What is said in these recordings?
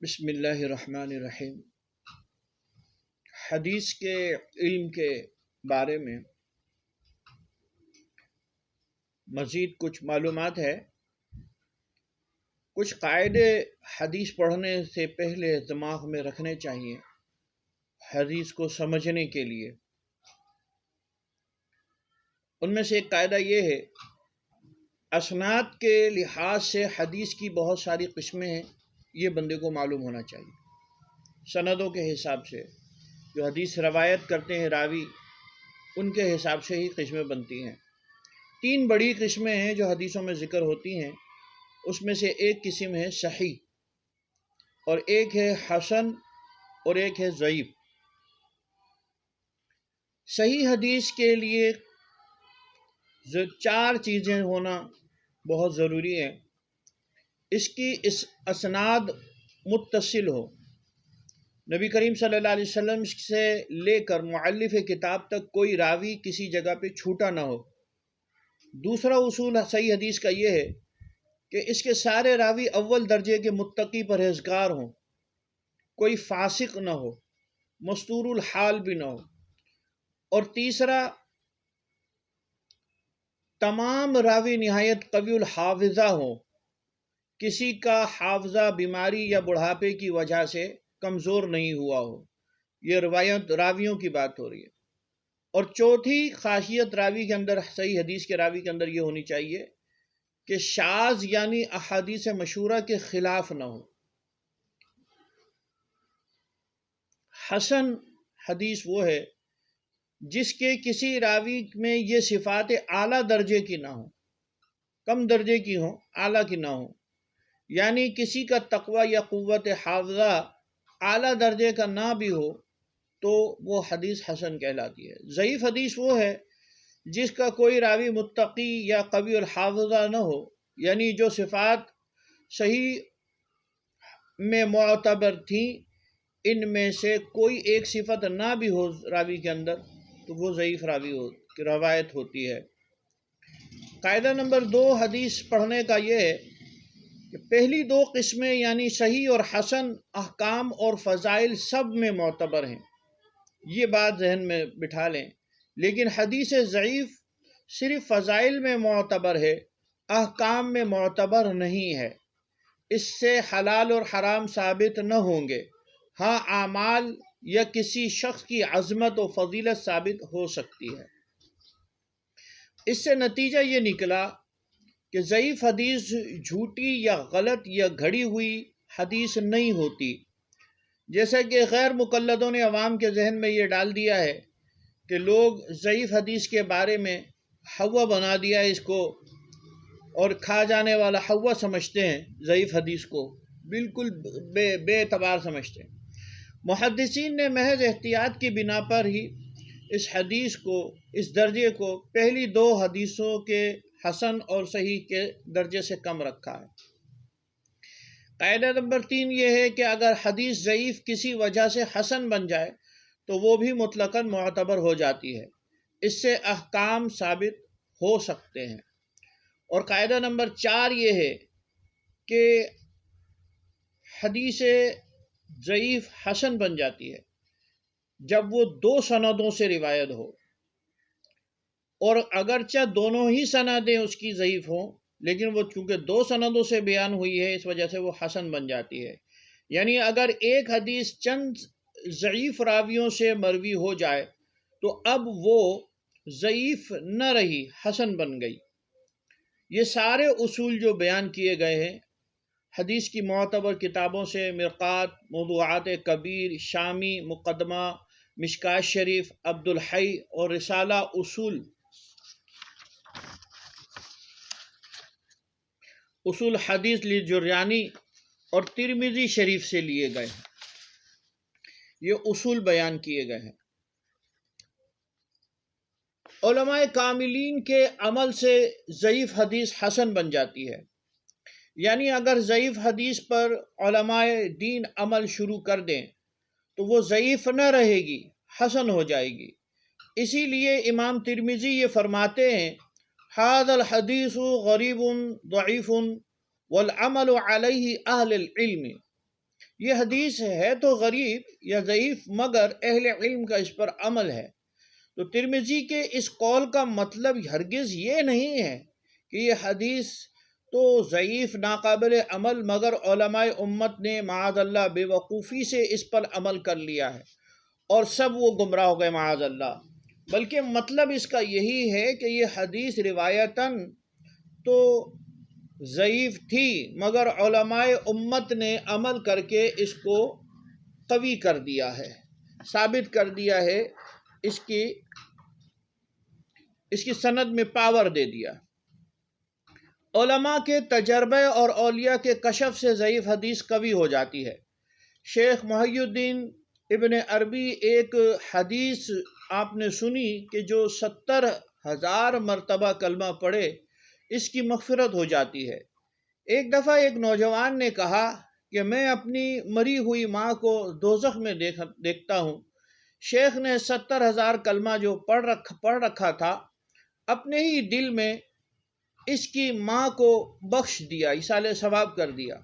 بسم اللہ الرحمن الرحیم۔ حدیث کے علم کے بارے میں مزید کچھ معلومات ہے۔ کچھ قاعدے حدیث پڑھنے سے پہلے دماغ میں رکھنے چاہیے حدیث کو سمجھنے کے لیے۔ ان میں سے ایک قاعدہ یہ ہے، اسناد کے لحاظ سے حدیث کی بہت ساری قسمیں ہیں، یہ بندے کو معلوم ہونا چاہیے۔ سندوں کے حساب سے جو حدیث روایت کرتے ہیں راوی، ان کے حساب سے ہی قسمیں بنتی ہیں۔ 3 بڑی قسمیں ہیں جو حدیثوں میں ذکر ہوتی ہیں۔ اس میں سے ایک قسم ہے صحیح، اور ایک ہے حسن، اور ایک ہے ضعیف۔ صحیح حدیث کے لیے 4 چیزیں ہونا بہت ضروری ہے۔ اس کی اسناد متصل ہو، نبی کریم صلی اللہ علیہ وسلم سے لے کر مؤلف کتاب تک کوئی راوی کسی جگہ پہ چھوٹا نہ ہو۔ دوسرا اصول صحیح حدیث کا یہ ہے کہ اس کے سارے راوی اول درجے کے متقی پرہیزگار ہوں، کوئی فاسق نہ ہو، مستور الحال بھی نہ ہو۔ اور تیسرا، تمام راوی نہایت قوی الحافظہ ہوں، کسی کا حافظہ بیماری یا بڑھاپے کی وجہ سے کمزور نہیں ہوا ہو۔ یہ راویوں کی بات ہو رہی ہے۔ اور چوتھی خاصیت راوی کے اندر، صحیح حدیث کے راوی کے اندر یہ ہونی چاہیے کہ شاذ یعنی احادیث مشہورہ کے خلاف نہ ہو۔ حسن حدیث وہ ہے جس کے کسی راوی میں یہ صفات اعلیٰ درجے کی نہ ہوں، کم درجے کی ہوں، اعلیٰ کی نہ ہوں۔ یعنی کسی کا تقوی یا قوت حافظہ اعلیٰ درجے کا نہ بھی ہو تو وہ حدیث حسن کہلاتی ہے۔ ضعیف حدیث وہ ہے جس کا کوئی راوی متقی یا قوی الحافظہ نہ ہو، یعنی جو صفات صحیح میں معتبر تھیں ان میں سے کوئی ایک صفت نہ بھی ہو راوی کے اندر، تو وہ ضعیف راوی کی روایت ہوتی ہے۔ قاعدہ نمبر 2 حدیث پڑھنے کا یہ ہے کہ پہلی 2 قسمیں یعنی صحیح اور حسن احکام اور فضائل سب میں معتبر ہیں، یہ بات ذہن میں بٹھا لیں۔ لیکن حدیث ضعیف صرف فضائل میں معتبر ہے، احکام میں معتبر نہیں ہے۔ اس سے حلال اور حرام ثابت نہ ہوں گے، ہاں اعمال یا کسی شخص کی عظمت و فضیلت ثابت ہو سکتی ہے۔ اس سے نتیجہ یہ نکلا کہ ضعیف حدیث جھوٹی یا غلط یا گھڑی ہوئی حدیث نہیں ہوتی۔ جیسا کہ غیر مقلدوں نے عوام کے ذہن میں یہ ڈال دیا ہے کہ لوگ ضعیف حدیث کے بارے میں حوا بنا دیا اس کو، اور کھا جانے والا حوا سمجھتے ہیں، ضعیف حدیث کو بالکل بے اعتبار سمجھتے ہیں۔ محدثین نے محض احتیاط کی بنا پر ہی اس حدیث کو، اس درجے کو پہلی 2 حدیثوں کے حسن اور صحیح کے درجے سے کم رکھا ہے۔ قاعدہ نمبر 3 یہ ہے کہ اگر حدیث ضعیف کسی وجہ سے حسن بن جائے تو وہ بھی مطلقاً معتبر ہو جاتی ہے، اس سے احکام ثابت ہو سکتے ہیں۔ اور قاعدہ نمبر 4 یہ ہے کہ حدیث ضعیف حسن بن جاتی ہے جب وہ 2 سندوں سے روایت ہو، اور اگرچہ دونوں ہی سندیں اس کی ضعیف ہوں، لیکن وہ چونکہ 2 سندوں سے بیان ہوئی ہے اس وجہ سے وہ حسن بن جاتی ہے۔ یعنی اگر ایک حدیث چند ضعیف راویوں سے مروی ہو جائے تو اب وہ ضعیف نہ رہی، حسن بن گئی۔ یہ سارے اصول جو بیان کیے گئے ہیں حدیث کی معتبر کتابوں سے، مرقات، موضوعات کبیر، شامی، مقدمہ، مشکات شریف، عبد الحی اور رسالہ اصول حدیث لجریانی اور ترمذی شریف سے لیے گئے ہیں، یہ اصول بیان کیے گئے ہیں۔ علماء کاملین کے عمل سے ضعیف حدیث حسن بن جاتی ہے۔ یعنی اگر ضعیف حدیث پر علماء دین عمل شروع کر دیں تو وہ ضعیف نہ رہے گی، حسن ہو جائے گی۔ اسی لیے امام ترمذی یہ فرماتے ہیں، ھذا الحدیث غریب ضعیف والعمل علیہ اہل العلم۔ یہ حدیث ہے تو غریب یا ضعیف، مگر اہل علم کا اس پر عمل ہے۔ تو ترمذی کے اس قول کا مطلب ہرگز یہ نہیں ہے کہ یہ حدیث تو ضعیف، ناقابل عمل، مگر علماء امت نے معاذ اللہ بے وقوفی سے اس پر عمل کر لیا ہے اور سب وہ گمراہ ہو گئے معاذ اللہ، بلکہ مطلب اس کا یہی ہے کہ یہ حدیث روایتاً تو ضعیف تھی، مگر علماء امت نے عمل کر کے اس کو قوی کر دیا ہے، ثابت کر دیا ہے، اس کی سند میں پاور دے دیا۔ علماء کے تجربے اور اولیاء کے کشف سے ضعیف حدیث قوی ہو جاتی ہے۔ شیخ محی الدین ابن عربی ایک حدیث آپ نے سنی کہ جو 70,000 مرتبہ کلمہ پڑھے اس کی مغفرت ہو جاتی ہے۔ ایک دفعہ ایک نوجوان نے کہا کہ میں اپنی مری ہوئی ماں کو دوزخ میں دیکھتا ہوں۔ شیخ نے 70,000 کلمہ جو پڑھ رکھا تھا اپنے ہی دل میں اس کی ماں کو بخش دیا، ایصال ثواب کر دیا۔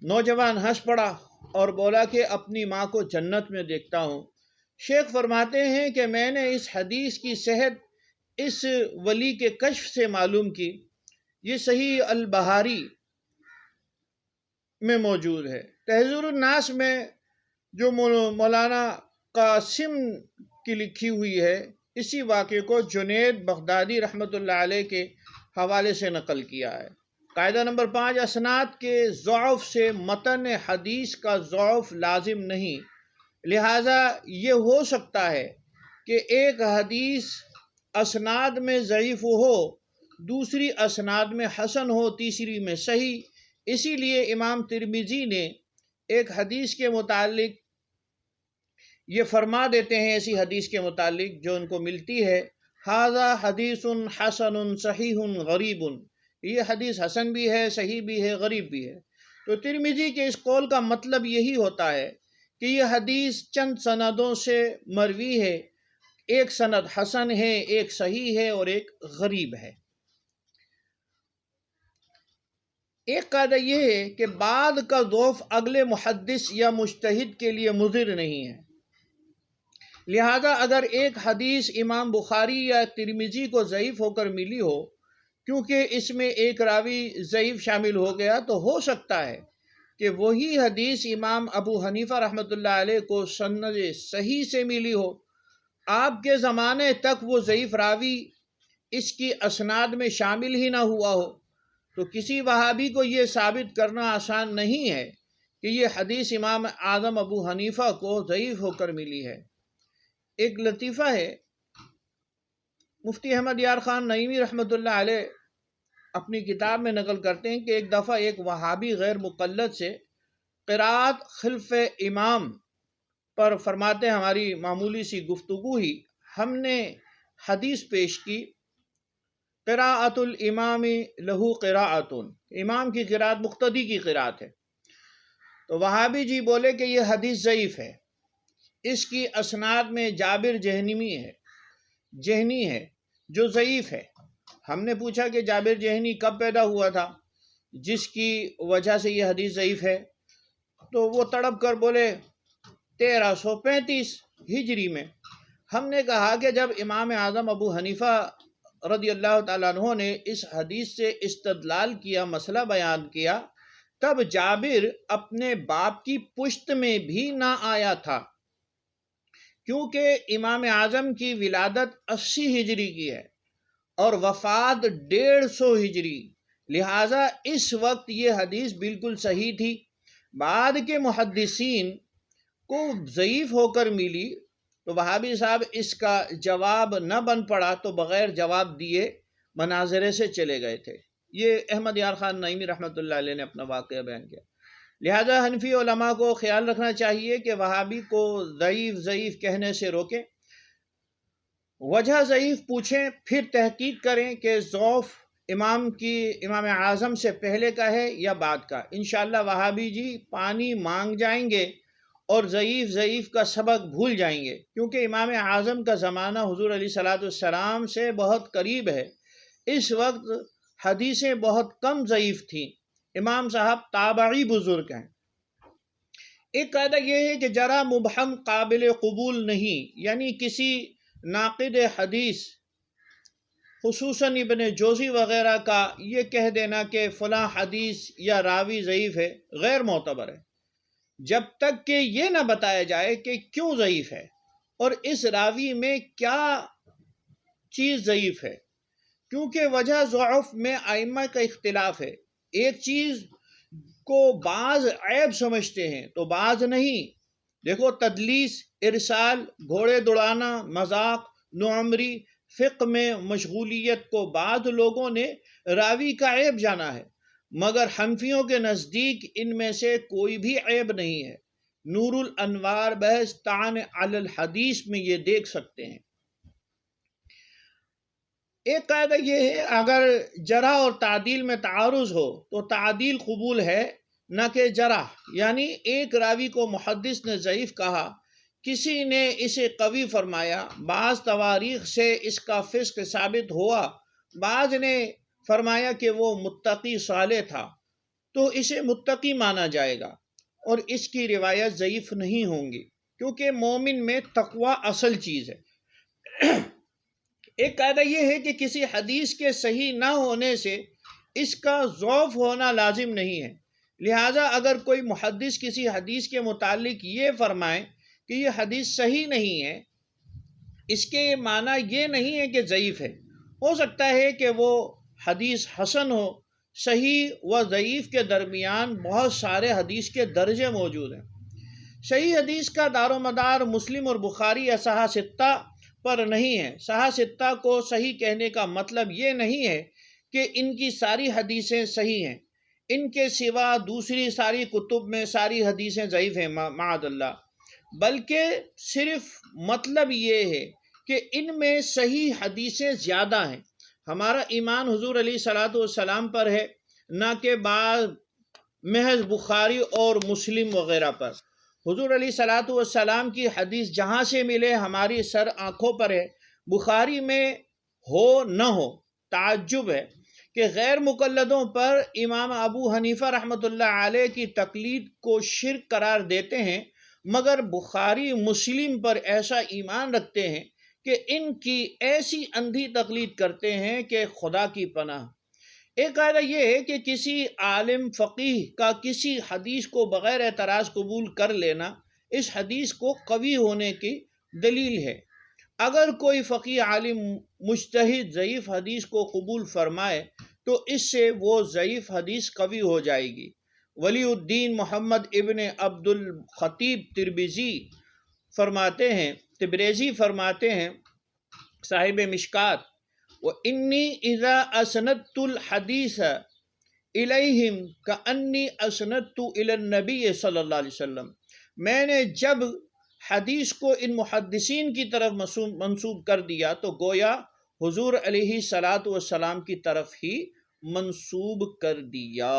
نوجوان ہنس پڑا اور بولا کہ اپنی ماں کو جنت میں دیکھتا ہوں۔ شیخ فرماتے ہیں کہ میں نے اس حدیث کی صحت اس ولی کے کشف سے معلوم کی۔ یہ صحیح البہاری میں موجود ہے۔ تحذیر الناس میں جو مولانا قاسم کی لکھی ہوئی ہے، اسی واقعے کو جنید بغدادی رحمۃ اللہ علیہ کے حوالے سے نقل کیا ہے۔ قاعدہ نمبر 5، اسناد کے ضعف سے متن حدیث کا ضعف لازم نہیں، لہذا یہ ہو سکتا ہے کہ ایک حدیث اسناد میں ضعیف ہو، دوسری اسناد میں حسن ہو، تیسری میں صحیح۔ اسی لیے امام ترمذی نے ایک حدیث کے متعلق یہ فرما دیتے ہیں، ایسی حدیث کے متعلق جو ان کو ملتی ہے، ھذا حدیث حسن صحیح غریب، یہ حدیث حسن بھی ہے، صحیح بھی ہے، غریب بھی ہے۔ تو ترمذی کے اس قول کا مطلب یہی ہوتا ہے کہ یہ حدیث چند سندوں سے مروی ہے، ایک سند حسن ہے، ایک صحیح ہے اور ایک غریب ہے۔ ایک قاعدہ یہ ہے کہ بعد کا ضعف اگلے محدث یا مجتہد کے لیے مضر نہیں ہے، لہذا اگر ایک حدیث امام بخاری یا ترمذی کو ضعیف ہو کر ملی ہو، کیونکہ اس میں ایک راوی ضعیف شامل ہو گیا، تو ہو سکتا ہے کہ وہی حدیث امام ابو حنیفہ رحمۃ اللہ علیہ کو سند صحیح سے ملی ہو، آپ کے زمانے تک وہ ضعیف راوی اس کی اسناد میں شامل ہی نہ ہوا ہو، تو کسی وہابی کو یہ ثابت کرنا آسان نہیں ہے کہ یہ حدیث امام اعظم ابو حنیفہ کو ضعیف ہو کر ملی ہے۔ ایک لطیفہ ہے، مفتی احمد یار خان نعیمی رحمۃ اللہ علیہ اپنی کتاب میں نقل کرتے ہیں کہ ایک دفعہ ایک وہابی غیر مقلد سے قراءت خلف امام پر فرماتے ہیں، ہماری معمولی سی گفتگو ہی ہم نے حدیث پیش کی، قراءت الامام لہو قراءت، امام کی قراءت مقتدی کی قراءت ہے۔ تو وہابی جی بولے کہ یہ حدیث ضعیف ہے، اس کی اسناد میں جابر جہنی ہے جو ضعیف ہے۔ ہم نے پوچھا کہ جابر جہنی کب پیدا ہوا تھا جس کی وجہ سے یہ حدیث ضعیف ہے؟ تو وہ تڑپ کر بولے 1335 ہجری میں۔ ہم نے کہا کہ جب امام اعظم ابو حنیفہ رضی اللہ تعالیٰ عنہ نے اس حدیث سے استدلال کیا، مسئلہ بیان کیا، تب جابر اپنے باپ کی پشت میں بھی نہ آیا تھا، کیونکہ امام اعظم کی ولادت 80 ہجری کی ہے اور وفات 150 ہجری، لہٰذا اس وقت یہ حدیث بالکل صحیح تھی۔ بعد کے محدثین کو ضعیف ہو کر ملی تو وہابی صاحب اس کا جواب نہ بن پڑا تو بغیر جواب دیے مناظرے سے چلے گئے تھے۔ یہ احمد یار خان نعیمی رحمۃ اللہ علیہ نے اپنا واقعہ بیان کیا۔ لہذا حنفی علماء کو خیال رکھنا چاہیے کہ وہابی کو ضعیف کہنے سے روکیں، وجہ ضعیف پوچھیں، پھر تحقیق کریں کہ ضعف امام اعظم سے پہلے کا ہے یا بعد کا۔ انشاءاللہ وہابی جی پانی مانگ جائیں گے اور ضعیف کا سبق بھول جائیں گے، کیونکہ امام اعظم کا زمانہ حضور علیہ الصلوۃ والسلام سے بہت قریب ہے۔ اس وقت حدیثیں بہت کم ضعیف تھیں، امام صاحب تابعی بزرگ ہیں، ایک قاعدہ یہ ہے کہ جرح مبہم قابل قبول نہیں، یعنی کسی ناقد حدیث خصوصاً ابن جوزی وغیرہ کا یہ کہہ دینا کہ فلاں حدیث یا راوی ضعیف ہے غیر معتبر ہے، جب تک کہ یہ نہ بتایا جائے کہ کیوں ضعیف ہے اور اس راوی میں کیا چیز ضعیف ہے، کیونکہ وجہ ضعف میں ائمہ کا اختلاف ہے۔ ایک چیز کو بعض عیب سمجھتے ہیں تو بعض نہیں۔ دیکھو، تدلیس، ارسال، گھوڑے دوڑانا، مذاق، نوعمری، فقہ میں مشغولیت کو بعض لوگوں نے راوی کا عیب جانا ہے، مگر حنفیوں کے نزدیک ان میں سے کوئی بھی عیب نہیں ہے۔ نور الانوار بحث طعن علی الحدیث میں یہ دیکھ سکتے ہیں۔ ایک قاعدہ یہ ہے، اگر جرح اور تعدیل میں تعارض ہو تو تعدیل قبول ہے نہ کہ جرح، یعنی ایک راوی کو محدث نے ضعیف کہا، کسی نے اسے قوی فرمایا، بعض تواریخ سے اس کا فسق ثابت ہوا، بعض نے فرمایا کہ وہ متقی صالح تھا، تو اسے متقی مانا جائے گا اور اس کی روایت ضعیف نہیں ہوں گی، کیونکہ مومن میں تقوی اصل چیز ہے۔ ایک قاعدہ یہ ہے کہ کسی حدیث کے صحیح نہ ہونے سے اس کا ضعف ہونا لازم نہیں ہے، لہٰذا اگر کوئی محدث کسی حدیث کے متعلق یہ فرمائے کہ یہ حدیث صحیح نہیں ہے، اس کے معنی یہ نہیں ہے کہ ضعیف ہے۔ ہو سکتا ہے کہ وہ حدیث حسن ہو۔ صحیح و ضعیف کے درمیان بہت سارے حدیث کے درجے موجود ہیں۔ صحیح حدیث کا دار و مدار مسلم اور بخاری یا صحاح ستہ پر نہیں ہے۔ صحاح ستہ کو صحیح کہنے کا مطلب یہ نہیں ہے کہ ان کی ساری حدیثیں صحیح ہیں، ان کے سوا دوسری ساری کتب میں ساری حدیثیں ضعیف ہیں معاذ اللہ، بلکہ صرف مطلب یہ ہے کہ ان میں صحیح حدیثیں زیادہ ہیں۔ ہمارا ایمان حضور علیہ الصلوۃ والسلام پر ہے، نہ کہ بعض محض بخاری اور مسلم وغیرہ پر۔ حضور علیہ الصلوۃ والسلام کی حدیث جہاں سے ملے ہماری سر آنکھوں پر ہے، بخاری میں ہو نہ ہو۔ تعجب ہے کہ غیر مقلدوں پر امام ابو حنیفہ رحمۃ اللہ علیہ کی تقلید کو شرک قرار دیتے ہیں، مگر بخاری مسلم پر ایسا ایمان رکھتے ہیں کہ ان کی ایسی اندھی تقلید کرتے ہیں کہ خدا کی پناہ۔ ایک قاعدہ یہ ہے کہ کسی عالم فقیہ کا کسی حدیث کو بغیر اعتراض قبول کر لینا اس حدیث کو قوی ہونے کی دلیل ہے۔ اگر کوئی فقیہ عالم مجتہد ضعیف حدیث کو قبول فرمائے تو اس سے وہ ضعیف حدیث قوی ہو جائے گی۔ ولی الدین محمد ابن عبد الخطیب تبریزی فرماتے ہیں صاحب مشکات، وَإِنِّي إِذَا أَسْنَدْتُ الْحَدِيثَ إِلَيْهِمْ كَأَنِّي أَسْنَدْتُ إِلَى النَّبِيِّ صلی اللہ علیہ وسلم، میں نے جب حدیث کو ان محدثین کی طرف منسوب کر دیا تو گویا حضور علیہ الصلوۃ والسلام کی طرف ہی منسوب کر دیا۔